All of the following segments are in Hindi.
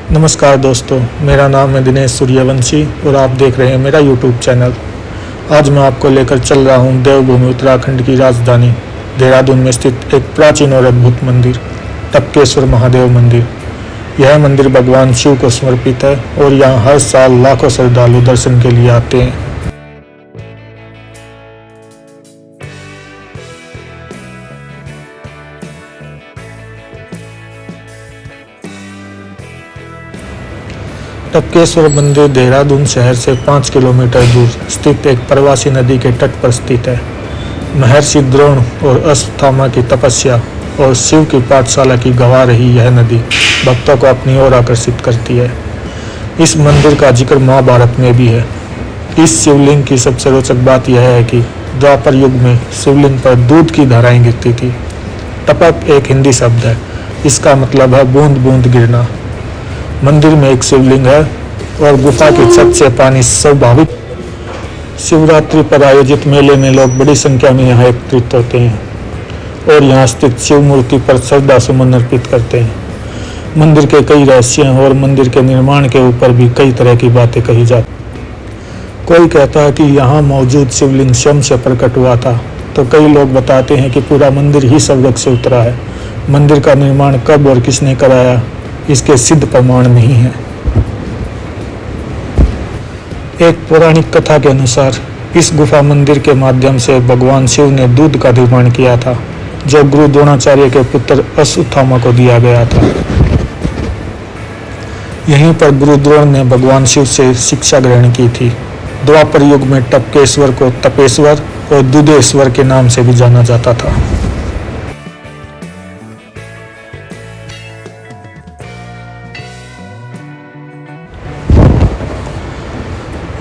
नमस्कार दोस्तों, मेरा नाम है दिनेश सूर्यवंशी और आप देख रहे हैं मेरा यूट्यूब चैनल। आज मैं आपको लेकर चल रहा हूं देवभूमि उत्तराखंड की राजधानी देहरादून में स्थित एक प्राचीन और अद्भुत मंदिर, टपकेश्वर महादेव मंदिर। यह मंदिर भगवान शिव को समर्पित है और यहाँ हर साल लाखों श्रद्धालु दर्शन के लिए आते हैं। टपकेश्वर मंदिर देहरादून शहर से 5 किलोमीटर दूर स्थित एक प्रवासी नदी के तट पर स्थित है। महर्षि द्रोण और अश्वत्थामा की तपस्या और शिव की पाठशाला की गवाह रही यह नदी भक्तों को अपनी ओर आकर्षित करती है। इस मंदिर का जिक्र महाभारत में भी है। इस शिवलिंग की सबसे रोचक बात यह है कि द्वापर युग में शिवलिंग पर दूध की धाराएं गिरती थी। टपक एक हिंदी शब्द है, इसका मतलब है बूंद बूंद गिरना। मंदिर में एक शिवलिंग है और गुफा की छत से पानी स्वाभाविक। शिवरात्रि पर आयोजित मेले में लोग बड़ी संख्या में यहाँ एकत्रित होते हैं और यहाँ स्थित शिव मूर्ति पर श्रद्धा सुमन अर्पित करते हैं। मंदिर के कई रहस्य हैं और मंदिर के निर्माण के ऊपर भी कई तरह की बातें कही जाती। कोई कहता है कि यहाँ मौजूद शिवलिंग स्वयं से प्रकट हुआ था, तो कई लोग बताते हैं कि पूरा मंदिर ही स्वर्ग से उतरा है। मंदिर का निर्माण कब और किसने कराया, इसके सिद्ध प्रमाण नहीं है। एक पौराणिक कथा के अनुसार इस गुफा मंदिर के माध्यम से भगवान शिव ने दूध का निर्माण किया था, जो गुरु द्रोणाचार्य के पुत्र अश्वत्थामा को दिया गया था। यहीं पर गुरु द्रोण ने भगवान शिव से शिक्षा ग्रहण की थी। द्वापर युग में टपकेश्वर को तपेश्वर और दूधेश्वर के नाम से भी जाना जाता था।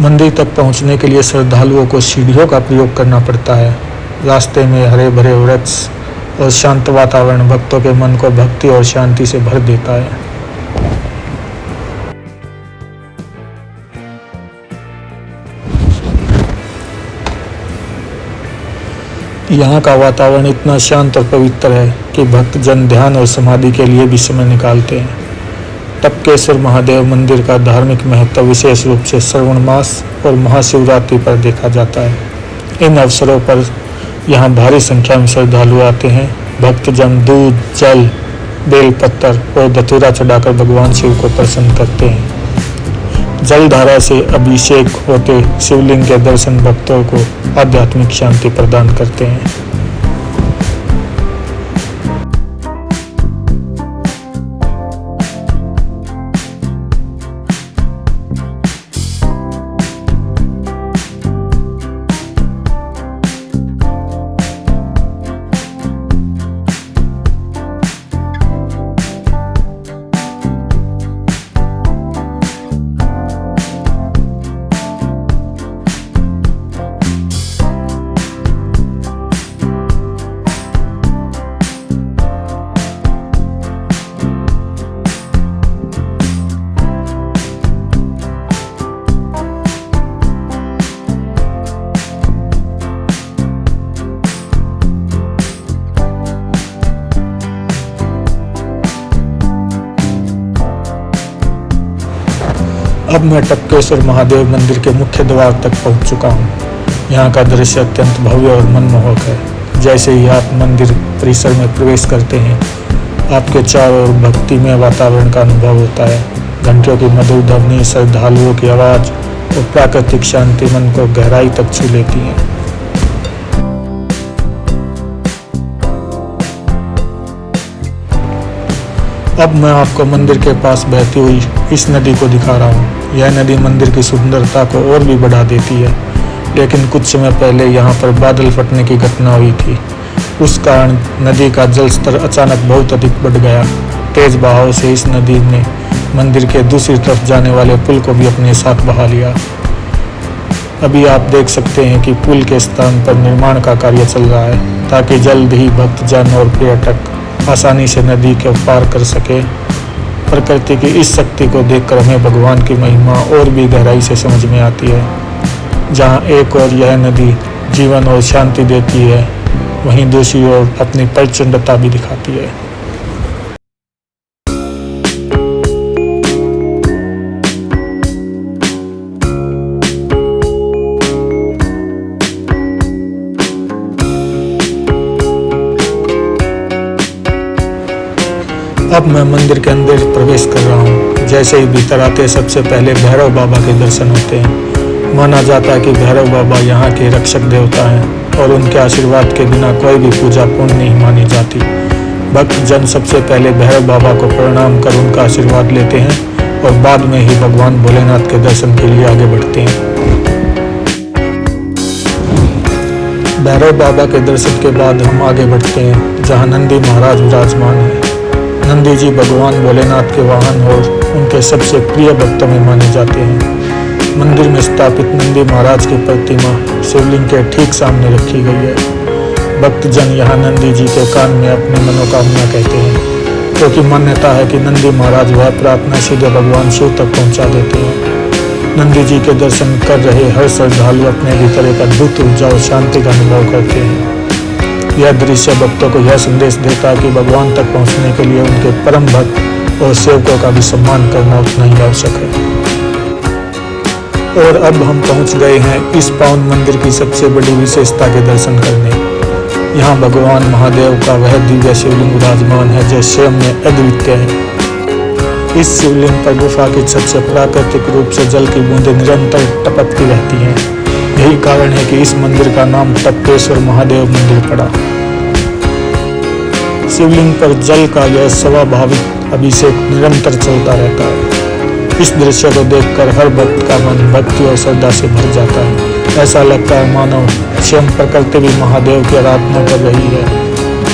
मंदिर तक पहुंचने के लिए श्रद्धालुओं को सीढ़ियों का प्रयोग करना पड़ता है। रास्ते में हरे भरे वृक्ष और शांत वातावरण भक्तों के मन को भक्ति और शांति से भर देता है। यहाँ का वातावरण इतना शांत और पवित्र है कि भक्तजन ध्यान और समाधि के लिए भी समय निकालते हैं। टपकेश्वर महादेव मंदिर का धार्मिक महत्व विशेष रूप से श्रावण मास और महाशिवरात्रि पर देखा जाता है। इन अवसरों पर यहाँ भारी संख्या में श्रद्धालु आते हैं। भक्तजन दूध, जल, बेलपत्र और धतूरा चढ़ाकर भगवान शिव को प्रसन्न करते हैं। जलधारा से अभिषेक होते शिवलिंग के दर्शन भक्तों को आध्यात्मिक शांति प्रदान करते हैं। अब मैं टपकेश्वर महादेव मंदिर के मुख्य द्वार तक पहुंच चुका हूं। यहाँ का दृश्य अत्यंत भव्य और मनमोहक है। जैसे ही आप मंदिर परिसर में प्रवेश करते हैं, आपके चारों ओर भक्तिमय वातावरण का अनुभव होता है। घंटियों की मधुर ध्वनि, श्रद्धालुओं की आवाज और प्राकृतिक शांति मन को गहराई तक छू लेती है। अब मैं आपको मंदिर के पास बहती हुई इस नदी को दिखा रहा हूँ। यह नदी मंदिर की सुंदरता को और भी बढ़ा देती है, लेकिन कुछ समय पहले यहाँ पर बादल फटने की घटना हुई थी। उस कारण नदी का जल स्तर अचानक बहुत अधिक बढ़ गया। तेज बहाव से इस नदी ने मंदिर के दूसरी तरफ जाने वाले पुल को भी अपने साथ बहा लिया। अभी आप देख सकते हैं कि पुल के स्थान पर निर्माण का कार्य चल रहा है, ताकि जल्द ही भक्तजन और पर्यटक आसानी से नदी को पार कर सके। प्रकृति की इस शक्ति को देखकर हमें भगवान की महिमा और भी गहराई से समझ में आती है। जहाँ एक ओर यह नदी जीवन और शांति देती है, वहीं दूसरी ओर अपनी प्रचंडता भी दिखाती है। अब मैं मंदिर के अंदर प्रवेश कर रहा हूँ। जैसे ही भीतर आते सबसे पहले भैरव बाबा के दर्शन होते हैं। माना जाता है कि भैरव बाबा यहाँ के रक्षक देवता हैं और उनके आशीर्वाद के बिना कोई भी पूजा पूर्ण नहीं मानी जाती। भक्त जन सबसे पहले भैरव बाबा को प्रणाम कर उनका आशीर्वाद लेते हैं और बाद में ही भगवान भोलेनाथ के दर्शन के लिए आगे बढ़ते हैं। भैरव बाबा के दर्शन के बाद हम आगे बढ़ते हैं जहाँ नंदी महाराज विराजमान हैं। नंदी जी भगवान भोलेनाथ के वाहन और उनके सबसे प्रिय भक्तों में माने जाते हैं। मंदिर में स्थापित नंदी महाराज की प्रतिमा शिवलिंग के ठीक सामने रखी गई है। भक्तजन यहाँ नंदी जी के कान में अपनी मनोकामना कहते हैं, क्योंकि मान्यता है कि नंदी महाराज वह प्रार्थना सीधे भगवान शिव तक पहुँचा देते हैं। नंदी जी के दर्शन कर रहे हर श्रद्धालु अपने भीतर एक अद्भुत ऊर्जा और शांति का अनुभव करते हैं। यह दृश्य भक्तों को यह संदेश देता है कि भगवान तक पहुंचने के लिए उनके परम भक्त और सेवकों का भी सम्मान करना उतना ही आवश्यक है। और अब हम पहुंच गए हैं इस पावन मंदिर की सबसे बड़ी विशेषता के दर्शन करने। यहाँ भगवान महादेव का वह दिव्य शिवलिंग विराजमान है जो स्वयं में अद्वितीय है। इस शिवलिंग पर गुफा की छत से प्राकृतिक रूप से जल की बूंदें निरंतर टपकती रहती हैं। यही कारण है कि इस मंदिर का नाम टपकेश्वर महादेव मंदिर पड़ा। शिवलिंग पर जल का यह स्वाभाविक अभिषेक निरंतर चलता रहता है। इस दृश्य को देखकर हर भक्त का मन भक्ति और श्रद्धा से भर जाता है। ऐसा लगता है मानो स्वयं प्रकृति भी महादेव की आराधना कर रही है।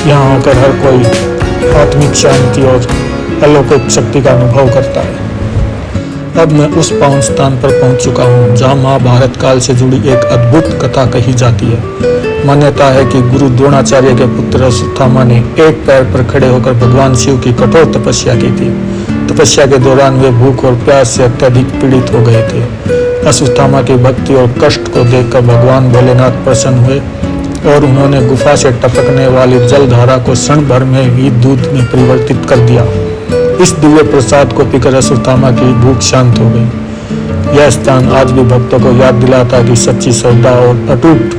यहाँ आकर हर कोई आत्मिक शांति और अलौकिक शक्ति का अनुभव करता है। अब मैं उस पावन स्थान पर पहुंच चुका हूं जहां महाभारत काल से जुड़ी एक अद्भुत कथा कही जाती है। मान्यता है कि गुरु द्रोणाचार्य के पुत्र अश्वत्थामा ने एक पैर पर खड़े होकर भगवान शिव की कठोर तपस्या की थी। तपस्या के दौरान वे भूख और प्यास से अत्यधिक पीड़ित हो गए थे। अश्वत्थामा की भक्ति और कष्ट को देखकर भगवान भोलेनाथ प्रसन्न हुए और उन्होंने गुफा से टपकने वाली जलधारा को क्षण भर में ही दूध में परिवर्तित कर दिया। इस दिव्य प्रसाद को पीकर अश्वत्थामा की भूख शांत हो गई। यह स्थान आज भी भक्तों को याद दिलाता है कि सच्ची श्रद्धा और अटूट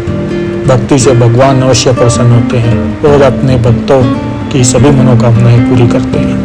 भक्ति से भगवान अवश्य प्रसन्न होते हैं और अपने भक्तों की सभी मनोकामनाएं पूरी करते हैं।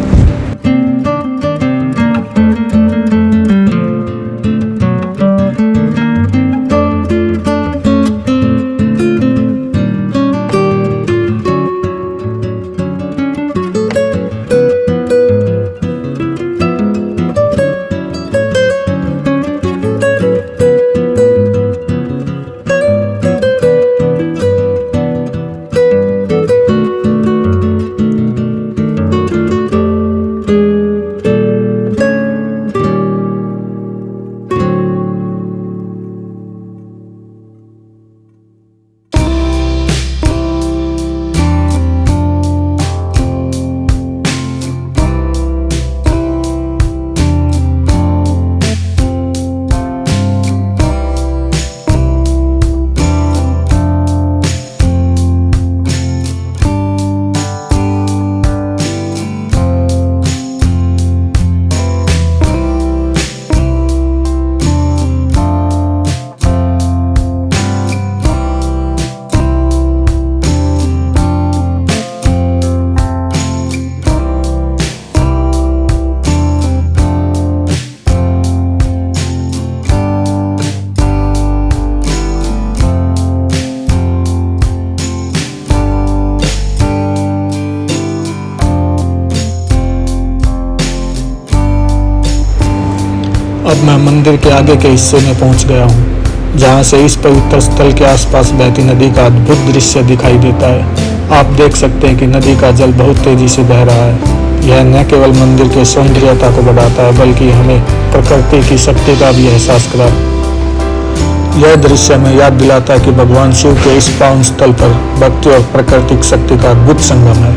अब मैं मंदिर के आगे के हिस्से में पहुंच गया हूं, जहां से इस पवित्र स्थल के आसपास बहती नदी का अद्भुत दृश्य दिखाई देता है। आप देख सकते हैं कि नदी का जल बहुत तेजी से बह रहा है। यह न केवल मंदिर के सौंदर्यता को बढ़ाता है बल्कि हमें प्रकृति की शक्ति का भी एहसास कराता। यह दृश्य हमें याद दिलाता है कि भगवान शिव के इस पावन स्थल पर भक्ति और प्राकृतिक शक्ति का अद्भुत संगम है।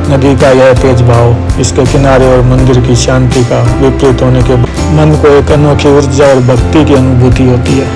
नदी का यह तेज भाव, इसके किनारे और मंदिर की शांति का विपरीत होने के मन को एक अनोखी ऊर्जा और भक्ति की अनुभूति होती है।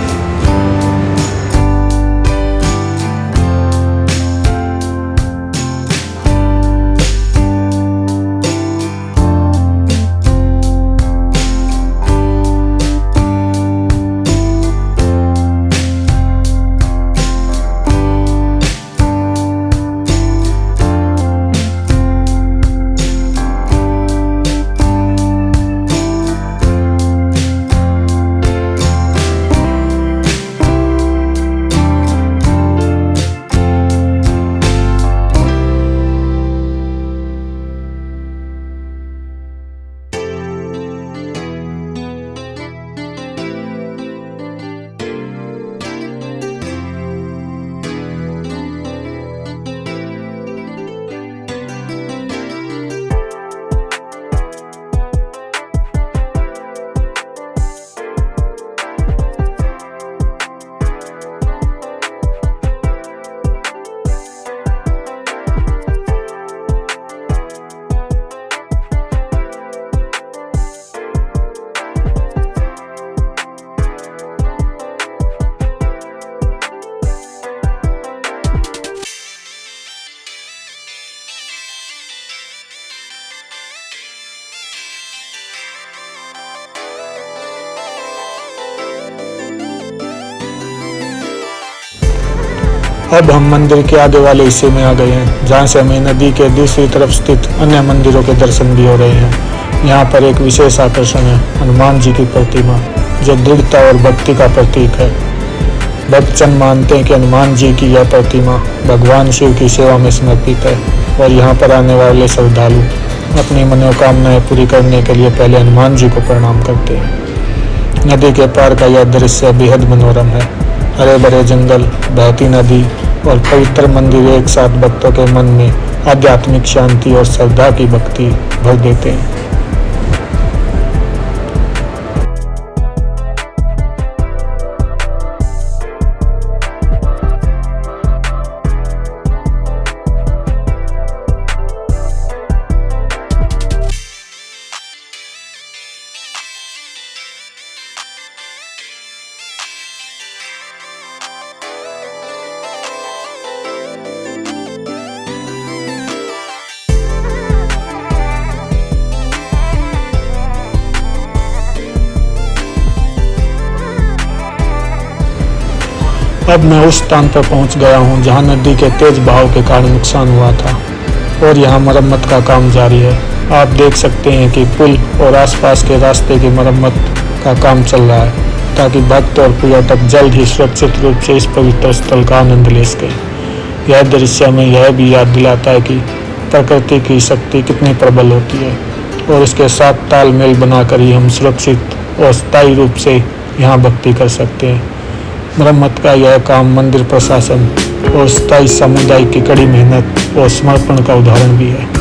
अब हम मंदिर के आगे वाले हिस्से में आ गए हैं, जहाँ से हमें नदी के दूसरी तरफ स्थित अन्य मंदिरों के दर्शन भी हो रहे हैं। यहाँ पर एक विशेष आकर्षण है हनुमान जी की प्रतिमा, जो दृढ़ता और भक्ति का प्रतीक है। भक्तजन मानते हैं कि हनुमान जी की यह प्रतिमा भगवान शिव की सेवा में समर्पित है और यहाँ पर आने वाले श्रद्धालु अपनी मनोकामनाएं पूरी करने के लिए पहले हनुमान जी को प्रणाम करते हैं। नदी के पार का यह दृश्य बेहद मनोरम है। हरे भरे जंगल, बहती नदी और पवित्र मंदिर एक साथ भक्तों के मन में आध्यात्मिक शांति और श्रद्धा की भक्ति भर देते हैं। अब मैं उस स्थान पर पहुंच गया हूं जहां नदी के तेज बहाव के कारण नुकसान हुआ था और यहां मरम्मत का काम जारी है। आप देख सकते हैं कि पुल और आसपास के रास्ते की मरम्मत का काम चल रहा है, ताकि भक्त और पर्यटक जल्द ही सुरक्षित रूप से इस पवित्र स्थल का आनंद ले सकें। यह दृश्य हमें यह भी याद दिलाता है कि प्रकृति की शक्ति कितनी प्रबल होती है और इसके साथ तालमेल बनाकर ही हम सुरक्षित और स्थायी रूप से यहाँ भक्ति कर सकते हैं। मरम्मत का यह काम मंदिर प्रशासन और स्थायी समुदाय की कड़ी मेहनत और समर्पण का उदाहरण भी है।